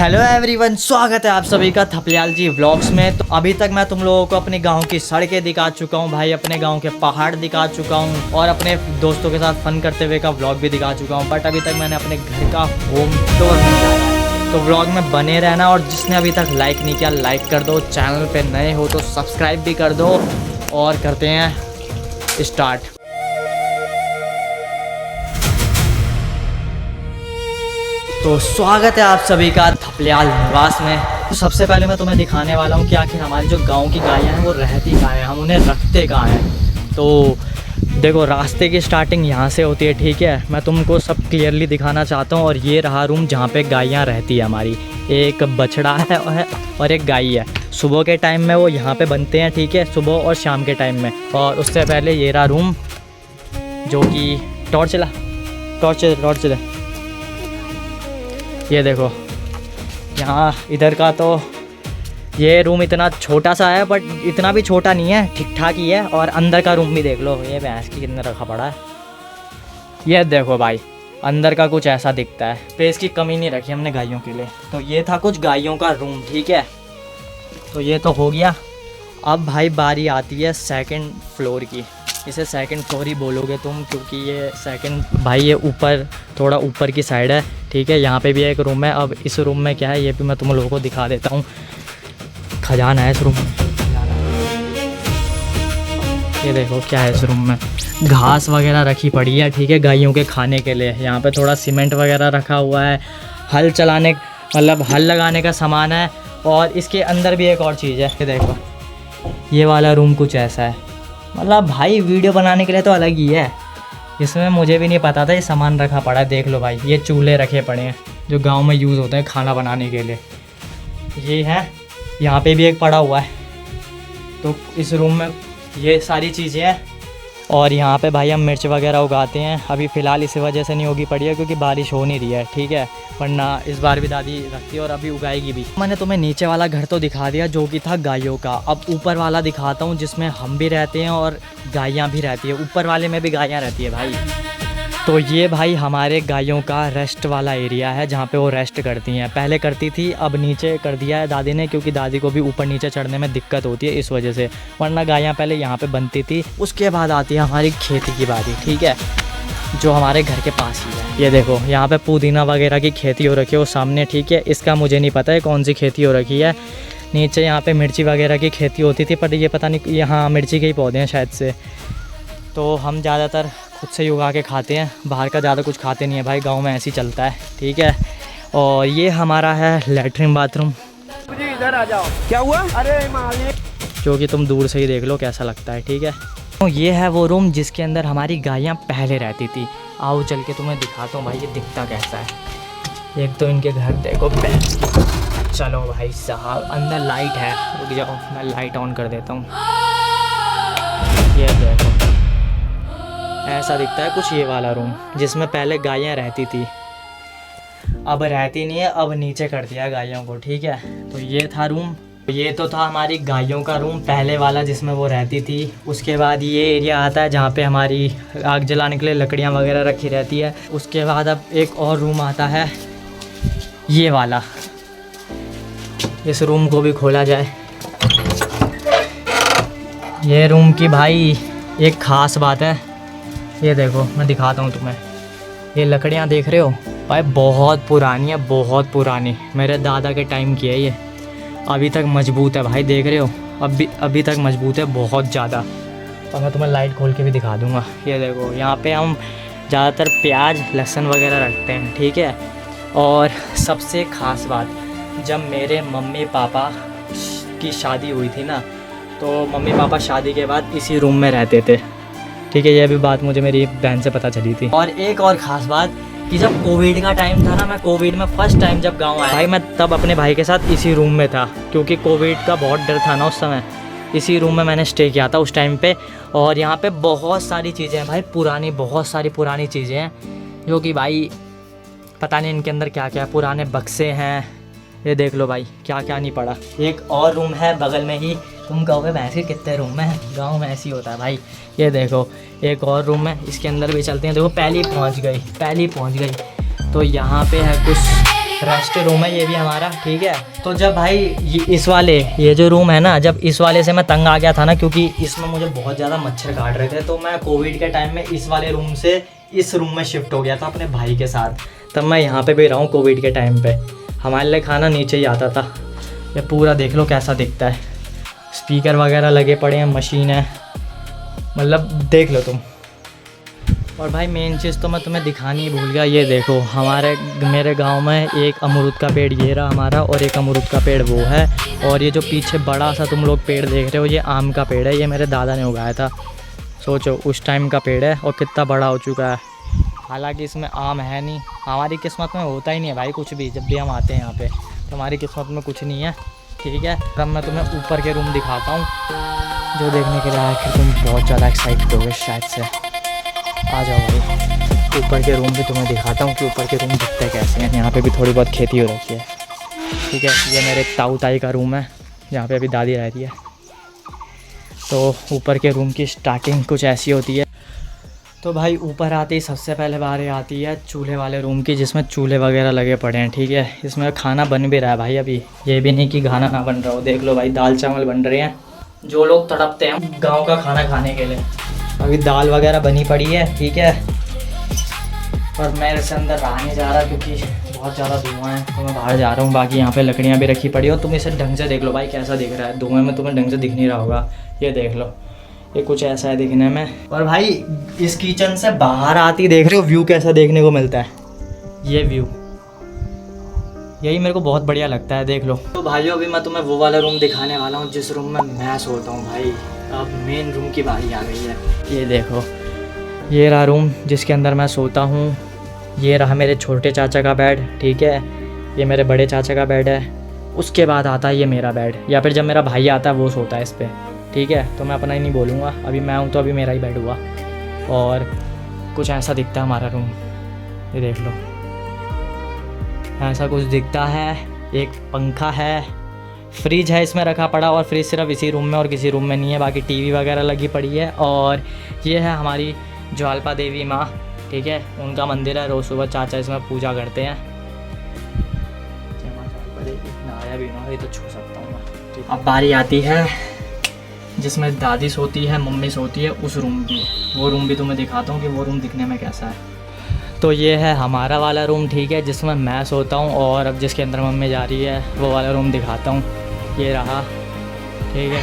Hello everyone, स्वागत है आप सभी का थपलियाल जी व्लॉग्स में। तो अभी तक मैं तुम लोगों को अपने गांव की सड़कें दिखा चुका हूं भाई, अपने गांव के पहाड़ दिखा चुका हूं और अपने दोस्तों के साथ फन करते हुए का व्लॉग भी दिखा चुका हूं। बट अभी तक मैंने अपने घर का होम टूर नहीं दिखाया। तो व्लॉग में बने रहना और जिसने अभी तक लाइक नहीं किया लाइक कर दो, चैनल पर नए हो तो सब्सक्राइब भी कर दो और करते हैं स्टार्ट। तो स्वागत है आप सभी का थपलियाल निवास में। तो सबसे पहले मैं तुम्हें दिखाने वाला हूँ कि आखिर हमारी जो गांव की गायें हैं वो रहती कहाँ हैं, हम उन्हें रखते कहाँ हैं। तो देखो, रास्ते की स्टार्टिंग यहाँ से होती है, ठीक है। मैं तुमको सब क्लियरली दिखाना चाहता हूँ। और ये रहा रूम जहाँ पे गायें रहती है हमारी। एक बछड़ा है और एक गाय है। सुबह के टाइम में वो यहाँ पे बनते हैं, ठीक है, सुबह और शाम के टाइम में। और उससे पहले ये रहा रूम जो कि टॉर्च चला ये देखो यहाँ इधर का। तो ये रूम इतना छोटा सा है बट इतना भी छोटा नहीं है, ठीक ठाक ही है। और अंदर का रूम भी देख लो, ये भैंस की कितना रखा पड़ा है। ये देखो भाई, अंदर का कुछ ऐसा दिखता है। स्पेस की कमी नहीं रखी हमने गायों के लिए। तो ये था कुछ गायों का रूम, ठीक है। तो ये तो हो गया। अब भाई बारी आती है सेकंड फ्लोर की। इसे सेकंड फ्लोर ही बोलोगे तुम, क्योंकि ये सेकंड भाई ये ऊपर, थोड़ा ऊपर की साइड है, ठीक है। यहाँ पे भी एक रूम है। अब इस रूम में क्या है ये भी मैं तुम लोगों को दिखा देता हूँ। खजाना है इस रूम में। ये देखो क्या है इस रूम में। घास वगैरह रखी पड़ी है, ठीक है, गायों के खाने के लिए। यहाँ पे थोड़ा सीमेंट वगैरह रखा हुआ है। हल चलाने मतलब हल लगाने का सामान है। और इसके अंदर भी एक और चीज़ है, ये देखो। ये वाला रूम कुछ ऐसा है। मतलब भाई वीडियो बनाने के लिए तो अलग ही है। इसमें मुझे भी नहीं पता था ये सामान रखा पड़ा है। देख लो भाई, ये चूल्हे रखे पड़े हैं जो गांव में यूज़ होते हैं खाना बनाने के लिए। ये है, यहाँ पे भी एक पड़ा हुआ है। तो इस रूम में ये सारी चीज़ें हैं। और यहाँ पे भाई हम मिर्च वगैरह उगाते हैं। अभी फ़िलहाल इसी वजह से नहीं होगी पड़ी है क्योंकि बारिश हो नहीं रही है, ठीक है। वरना इस बार भी दादी रखती है और अभी उगाएगी भी। मैंने तुम्हें नीचे वाला घर तो दिखा दिया जो कि था गायों का। अब ऊपर वाला दिखाता हूँ जिसमें हम भी रहते हैं और गायें भी रहती है। ऊपर वाले में भी गायें रहती है भाई। तो ये भाई हमारे गायों का रेस्ट वाला एरिया है जहाँ पे वो रेस्ट करती हैं। पहले करती थी, अब नीचे कर दिया है दादी ने, क्योंकि दादी को भी ऊपर नीचे चढ़ने में दिक्कत होती है इस वजह से। वरना गायें पहले यहाँ पे बनती थी। उसके बाद आती है हमारी खेती की बारी, ठीक है, जो हमारे घर के पास ही है। ये देखो यहाँ पे पुदीना वगैरह की खेती हो रखी है वो सामने, ठीक है। इसका मुझे नहीं पता है कौन सी खेती हो रखी है। नीचे यहाँ पे मिर्ची वगैरह की खेती होती थी, पर ये पता नहीं, यहाँ मिर्ची के ही पौधे हैं शायद से। तो हम ज़्यादातर खुद से ही उगा के खाते हैं, बाहर का ज़्यादा कुछ खाते नहीं है भाई। गांव में ऐसे ही चलता है, ठीक है। और ये हमारा है लेटरिन बाथरूम। मुझे इधर आ जाओ। क्या हुआ? अरे मालिक, जो कि तुम दूर से ही देख लो कैसा लगता है, ठीक है। तो ये है वो रूम जिसके अंदर हमारी गायें पहले रहती थी। आओ चल के तुम्हें दिखाता हूँ भाई ये दिखता कैसा है। एक तो इनके घर देखो भैंस की। चलो भाई साहब, अंदर लाइट है, रुक जाओ मैं लाइट ऑन कर देता हूँ। ये देखो ऐसा दिखता है कुछ ये वाला रूम जिसमें पहले गायें रहती थी। अब रहती नहीं है, अब नीचे कर दिया गायों को, ठीक है। तो ये था रूम। ये तो था हमारी गायों का रूम पहले वाला जिसमें वो रहती थी। उसके बाद ये एरिया आता है जहाँ पे हमारी आग जलाने के लिए लकड़ियाँ वगैरह रखी रहती है। उसके बाद अब एक और रूम आता है ये वाला। इस रूम को भी खोला जाए। ये रूम की भाई एक ख़ास बात है, ये देखो मैं दिखाता हूँ तुम्हें। ये लकड़ियाँ देख रहे हो भाई, बहुत पुरानी है, बहुत पुरानी। मेरे दादा के टाइम की है ये। अभी तक मजबूत है भाई, देख रहे हो, अभी तक मजबूत है बहुत ज़्यादा। और मैं तुम्हें लाइट खोल के भी दिखा दूँगा। ये देखो यहाँ पे हम ज़्यादातर प्याज लहसुन वगैरह रखते हैं, ठीक है। और सबसे ख़ास बात, जब मेरे मम्मी पापा की शादी हुई थी ना, तो मम्मी पापा शादी के बाद इसी रूम में रहते थे, ठीक है। ये भी बात मुझे मेरी बहन से पता चली थी। और एक और ख़ास बात कि जब कोविड का टाइम था ना, मैं कोविड में फ़र्स्ट टाइम जब गांव आया भाई, मैं तब अपने भाई के साथ इसी रूम में था, क्योंकि कोविड का बहुत डर था ना उस समय। इसी रूम में मैंने स्टे किया था उस टाइम पे। और यहाँ पे बहुत सारी चीज़ें हैं भाई पुरानी, बहुत सारी पुरानी चीज़ें हैं जो कि भाई पता नहीं इनके अंदर क्या क्या। पुराने बक्से हैं, ये देख लो भाई क्या क्या नहीं पड़ा। एक और रूम है बगल में ही। तुम कहोगे भैंस के कितने रूम हैं, गांव में ऐसे ही होता है भाई। ये देखो एक और रूम है, इसके अंदर भी चलते हैं। देखो पहले ही पहुंच गई। तो यहाँ पे है कुछ रेस्ट रूम है ये भी हमारा, ठीक है। तो जब भाई ये जो रूम है ना, जब इस वाले से मैं तंग आ गया था ना, क्योंकि इसमें मुझे बहुत ज़्यादा मच्छर काट रहे थे, तो मैं कोविड के टाइम में इस वाले रूम से इस रूम में शिफ्ट हो गया था अपने भाई के साथ। तब मैं यहाँ पे भी रहा हूँ कोविड के टाइम पे। हमारे लिए खाना नीचे ही आता था। ये पूरा देख लो कैसा दिखता है, स्पीकर वगैरह लगे पड़े हैं, मशीन है, मतलब देख लो तुम। और भाई मेन चीज़ तो मैं तुम्हें दिखानी ही भूल गया, ये देखो मेरे गांव में एक अमरूद का पेड़ ये रहा हमारा, और एक अमरूद का पेड़ वो है, और ये जो पीछे बड़ा सा तुम लोग पेड़ देख रहे हो ये आम का पेड़ है, ये मेरे दादा ने उगाया था। सोचो उस टाइम का पेड़ है और कितना बड़ा हो चुका है। हालांकि इसमें आम है नहीं, हमारी किस्मत में होता ही नहीं है भाई कुछ भी। जब भी हम आते हैं यहाँ पे तो हमारी किस्मत में कुछ नहीं है, ठीक है। अब मैं तुम्हें ऊपर के रूम दिखाता हूँ, जो देखने के लिए आखिर तुम बहुत ज़्यादा एक्साइटेड हो गए शायद से। आ जाओ भाई, ऊपर के रूम भी तुम्हें दिखाता हूँ कि ऊपर के रूम दिखते कैसे हैं। यहाँ पे भी थोड़ी बहुत खेती हो रखी है, ठीक है। ये मेरे ताऊ ताई का रूम है, यहाँ पे अभी दादी रहती है। तो ऊपर के रूम की स्टार्टिंग कुछ ऐसी होती है। तो भाई ऊपर आते ही सबसे पहले बारी आती है चूल्हे वाले रूम की, जिसमें चूल्हे वगैरह लगे पड़े हैं, ठीक है। इसमें खाना बन भी रहा है भाई अभी, ये भी नहीं कि खाना ना बन रहा हो। देख लो भाई दाल चावल बन रहे हैं, जो लोग तड़पते हैं गांव का खाना खाने के लिए। अभी दाल वगैरह बनी पड़ी है, ठीक है। पर मैं इससे अंदर रहा नहीं जा रहा क्योंकि बहुत ज़्यादा धुआं है, तो मैं बाहर जा रहा हूँ। बाकी यहाँ पे लकड़ियाँ भी रखी पड़ी हो। तुम इसे ढंग से देख लो भाई कैसा दिख रहा है, धुएँ में तुम्हें ढंग से दिख नहीं रहा होगा। ये देख लो, ये कुछ ऐसा है दिखने में। और भाई इस किचन से बाहर आती देख रहे हो व्यू कैसा देखने को मिलता है, ये व्यू, यही मेरे को बहुत बढ़िया लगता है, देख लो। तो भाइयों अभी मैं तुम्हें वो वाला रूम दिखाने वाला हूँ जिस रूम में मैं सोता हूँ भाई। अब मेन रूम की बारी आ गई है। ये देखो, ये रहा रूम जिसके अंदर मैं सोता हूँ। ये रहा मेरे छोटे चाचा का बेड, ठीक है। ये मेरे बड़े चाचा का बेड है। उसके बाद आता है ये मेरा बेड, या फिर जब मेरा भाई आता है वो सोता है इस पर, ठीक है। तो मैं अपना ही नहीं बोलूँगा, अभी मैं हूँ तो अभी मेरा ही बेड हुआ। और कुछ ऐसा दिखता है हमारा रूम, ये देख लो, ऐसा कुछ दिखता है। एक पंखा है, फ्रिज है इसमें रखा पड़ा, और फ्रिज सिर्फ इसी रूम में और किसी रूम में नहीं है। बाकी टीवी वगैरह लगी पड़ी है। और ये है हमारी ज्वालपा देवी माँ, ठीक है, उनका मंदिर है। रोज़ सुबह चाचा इसमें पूजा करते हैं। नहाया भी ना, ये तो छू सकता हूँ मैं। अब बारी आती है जिसमें दादी सोती है, मम्मी सोती है, उस रूम की। वो रूम भी तुम्हें दिखाता हूँ कि वो रूम दिखने में कैसा है। तो ये है हमारा वाला रूम, ठीक है, जिसमें मैं सोता हूँ। और अब जिसके अंदर मम्मी जा रही है वो वाला रूम दिखाता हूँ। ये रहा, ठीक है।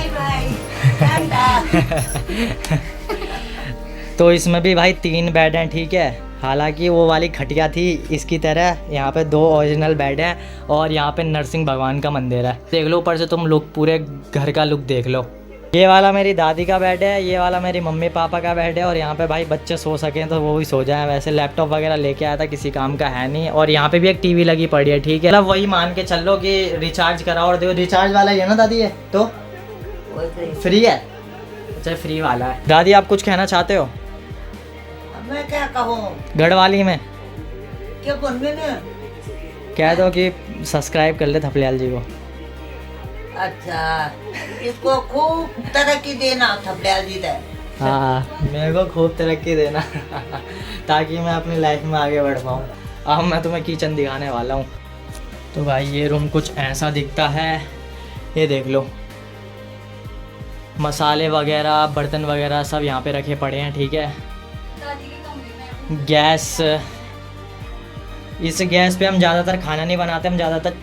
तो इसमें भी भाई 3 बेड हैं, ठीक है। हालांकि वो वाली खटिया थी इसकी तरह, यहाँ पे 2 ओरिजिनल बेड हैं। और यहाँ पे नरसिंह भगवान का मंदिर है। देख लो ऊपर से तुम लोग पूरे घर का लुक देख लो। ये वाला मेरी दादी का बेड है, ये वाला मेरी मम्मी पापा का बेड है। और यहाँ पे भाई बच्चे सो सकें तो वो भी सो जाएं। वैसे लैपटॉप वगैरह लेके आया था, किसी काम का है नहीं। और यहाँ पे भी एक टीवी लगी पड़ी है, ठीक है। मतलब वही मान के चल लो कि रिचार्ज कराओ। और देखो रिचार्ज वाला ही है ना दादी, है तो फ्री है। अच्छा फ्री वाला है। दादी आप कुछ कहना चाहते हो? मैं क्या कहूँ, गढ़वाली में क्या बोलने ना? कह दो कि सब्सक्राइब कर ले थपलियाल जी को। अच्छा, इसको खूब तरक्की देना थपलियाल जी दे। हाँ, मेरे को खूब तरक्की देना ताकि मैं अपनी लाइफ में आगे बढ़ पाऊँ। अब मैं तुम्हें किचन दिखाने वाला हूँ। तो भाई ये रूम कुछ ऐसा दिखता है, ये देख लो। मसाले वगैरह, बर्तन वगैरह सब यहाँ पे रखे पड़े हैं, ठीक है। गैस, इस गैस पे हम ज़्यादातर खाना नहीं बनाते, हम ज़्यादातर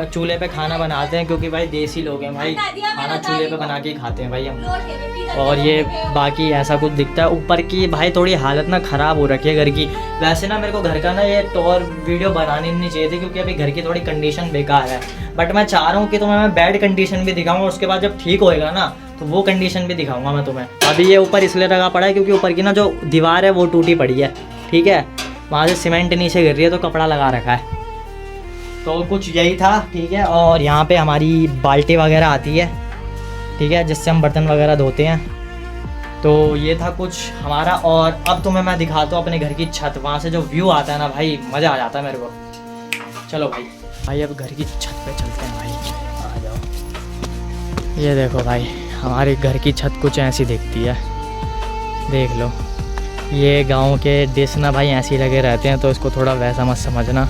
चूल्हे पे खाना बनाते हैं, क्योंकि भाई देसी लोग हैं भाई, खाना चूल्हे पे बना के ही खाते हैं भाई हम। और ये बाकी ऐसा कुछ दिखता है। ऊपर की भाई थोड़ी हालत ना ख़राब हो रखी है घर की। वैसे ना मेरे को घर का ना ये टूर वीडियो बनानी नहीं चाहिए थी, क्योंकि अभी घर की थोड़ी कंडीशन बेकार है। बट मैं चाह रहा हूँ कि तुम्हें मैं बैड कंडीशन भी दिखाऊँगा, उसके बाद जब ठीक होएगा ना तो वो कंडीशन भी दिखाऊंगा मैं तुम्हें। अभी ये ऊपर इसलिए लगा पड़ा है क्योंकि ऊपर की ना जो दीवार है वो टूटी पड़ी है, ठीक है। वहाँ से सीमेंट नीचे गिर रही है तो कपड़ा लगा रखा है। तो कुछ यही था, ठीक है। और यहाँ पे हमारी बाल्टी वगैरह आती है, ठीक है, जिससे हम बर्तन वगैरह धोते हैं। तो ये था कुछ हमारा। और अब तुम्हें मैं दिखाता हूँ अपने घर की छत। वहाँ से जो व्यू आता है ना भाई, मज़ा आ जाता है मेरे को। चलो भाई अब घर की छत पे चलते हैं भाई, आ जाओ। ये देखो भाई हमारे घर की छत कुछ ऐसी दिखती है, देख लो। ये गांव के डिश ना भाई ऐसे ही लगे रहते हैं, तो इसको थोड़ा वैसा मत समझना।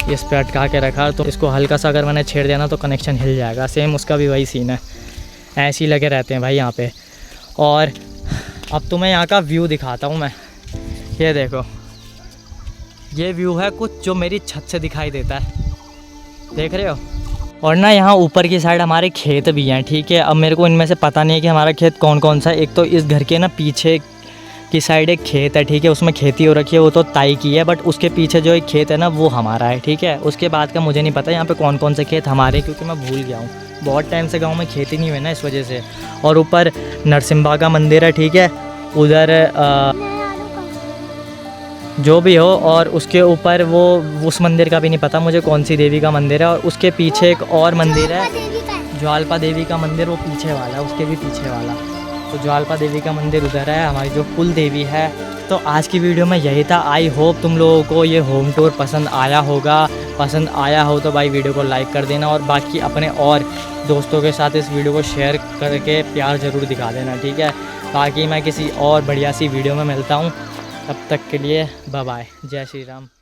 इस पे अटका के रखा, तो इसको हल्का सा अगर मैंने छेड़ दिया ना तो कनेक्शन हिल जाएगा। सेम उसका भी वही सीन है, ऐसे ही लगे रहते हैं भाई यहाँ पे। और अब तुम्हें यहाँ का व्यू दिखाता हूँ मैं। ये देखो, ये व्यू है कुछ जो मेरी छत से दिखाई देता है, देख रहे हो। और ना यहाँ ऊपर की साइड हमारे खेत भी हैं, ठीक है। अब मेरे को इनमें से पता नहीं है कि हमारा खेत कौन कौन सा है। एक तो इस घर के ना पीछे की साइड एक खेत है, ठीक है, उसमें खेती हो रखी है, वो तो ताई की है। बट उसके पीछे जो एक खेत है ना वो हमारा है, ठीक है। उसके बाद का मुझे नहीं पता यहाँ पे कौन कौन से खेत हमारे हैं, क्योंकि मैं भूल गया हूँ, बहुत टाइम से गाँव में खेती नहीं हुई ना, इस वजह से। और ऊपर नरसिम्हा का मंदिर है, ठीक है, उधर जो भी हो। और उसके ऊपर वो उस मंदिर का भी नहीं पता मुझे कौन सी देवी का मंदिर है। और उसके पीछे एक और मंदिर है, ज्वालपा देवी का मंदिर, वो पीछे वाला है, उसके भी पीछे वाला। तो ज्वालपा देवी का मंदिर उधर है, हमारी जो कुल देवी है। तो आज की वीडियो में यही था। आई होप तुम लोगों को ये होम टूर पसंद आया होगा। पसंद आया हो तो भाई वीडियो को लाइक कर देना, और बाकी अपने और दोस्तों के साथ इस वीडियो को शेयर करके प्यार ज़रूर दिखा देना, ठीक है। बाकी मैं किसी और बढ़िया सी वीडियो में मिलता हूँ, तब तक के लिए बाय बाय, जय श्री राम।